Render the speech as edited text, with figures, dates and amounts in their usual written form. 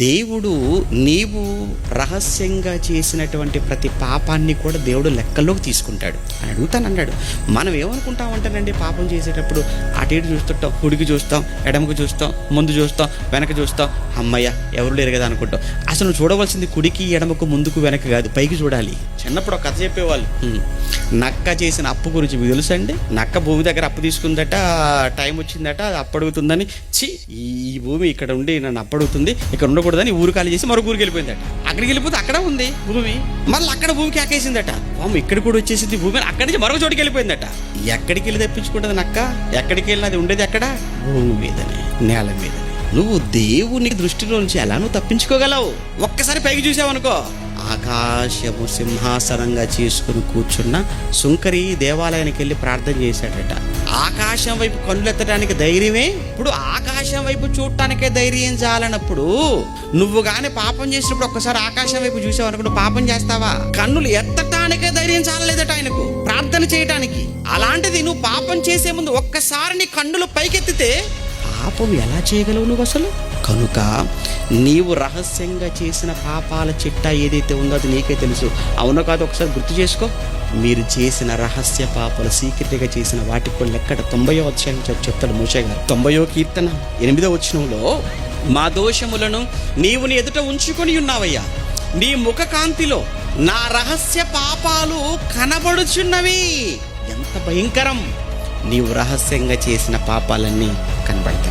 దేవుడు నీవు రహస్యంగా చేసినటువంటి ప్రతి పాపాన్ని కూడా దేవుడు లెక్కల్లోకి తీసుకుంటాడు అని అడుగుతానన్నాడు. మనం ఏమనుకుంటామంటానండి, పాపం చేసేటప్పుడు అటు ఇటు చూస్తుంటాం, కుడికి చూస్తాం, ఎడమకు చూస్తాం, ముందు చూస్తాం, వెనక చూస్తాం, అమ్మయ్య ఎవరు లేరు కదా అనుకుంటాం. అసలు నువ్వు చూడవలసింది కుడికి ఎడమకు ముందుకు వెనక కాదు, పైకి చూడాలి. చిన్నప్పుడు ఒక కథ చెప్పేవాళ్ళు, నక్క చేసిన అప్పు గురించి మీకు తెలుసండి. నక్క భూమి దగ్గర అప్పు తీసుకుందట, టైం వచ్చిందట, అది అప్పు అడుగుతుందని, ఈ భూమి ఇక్కడ ఉండి నన్ను అప్పు అడుగుతుంది, ఇక్కడ ఉండకూడదని ఊరు ఖాళీ చేసి మరొక ఊరికి వెళ్ళిపోయిందట. అక్కడికి వెళ్ళిపోతే అక్కడ ఉంది భూమి, మళ్ళీ అక్కడ భూమికి ఆకేసిందట. ఇక్కడ కూడా వచ్చేసింది భూమి, అక్కడి నుంచి మరొక చోటుకి వెళ్ళిపోయిందట. ఎక్కడికి వెళ్ళి తప్పించుకుంటుంది నక్క? ఎక్కడికి వెళ్ళినా అది ఉండేది ఎక్కడ? భూమి మీదనే, నేల మీదనే. నువ్వు దేవుని దృష్టిలో నుంచి ఎలా నువ్వు తప్పించుకోగలవు? ఒక్కసారి పైకి చూసావనుకో, ఆకాశము సింహాసనంగా చేసుకుని కూర్చున్న సుంకరి దేవాలయానికి వెళ్ళి ప్రార్థన చేశాడట. ఆకాశం వైపు కన్నులెత్తడానికి ధైర్యమే. ఇప్పుడు ఆకాశం వైపు చూడటానికే ధైర్యం చాలనప్పుడు నువ్వు గాని పాపం చేసినప్పుడు ఒక్కసారి ఆకాశం వైపు చూసావు అనుకుంటూ పాపం చేస్తావా? కన్నులు ఎత్తటానికే ధైర్యం చాలలేదట ఆయనకు ప్రార్థన చేయటానికి. అలాంటిది నువ్వు పాపం చేసే ముందు ఒక్కసారి నీ కన్నులు పైకెత్తితే పాపం ఎలా చేయగలవు నువ్వు అసలు? కనుక నీవు రహస్యంగా చేసిన పాపాల చిట్టా ఏదైతే ఉందో అది నీకే తెలుసు. అవునో కాదు ఒకసారి గుర్తు చేసుకో. మీరు చేసిన రహస్య పాపాలు, సీక్రెట్గా చేసిన వాటికి కూడా లెక్కట 90వ అధ్యాయం చెప్తాడు మోషే గారు. 90వ కీర్తన 8వ వచనంలో, మా దోషములను నీవు నీ ఎదుట ఉంచుకొని ఉన్నావయ్యా, నీ ముఖ కాంతిలో నా రహస్య పాపాలు కనబడుచున్నవి. ఎంత భయంకరం! నీవు రహస్యంగా చేసిన పాపాలన్నీ కనబడతాయి.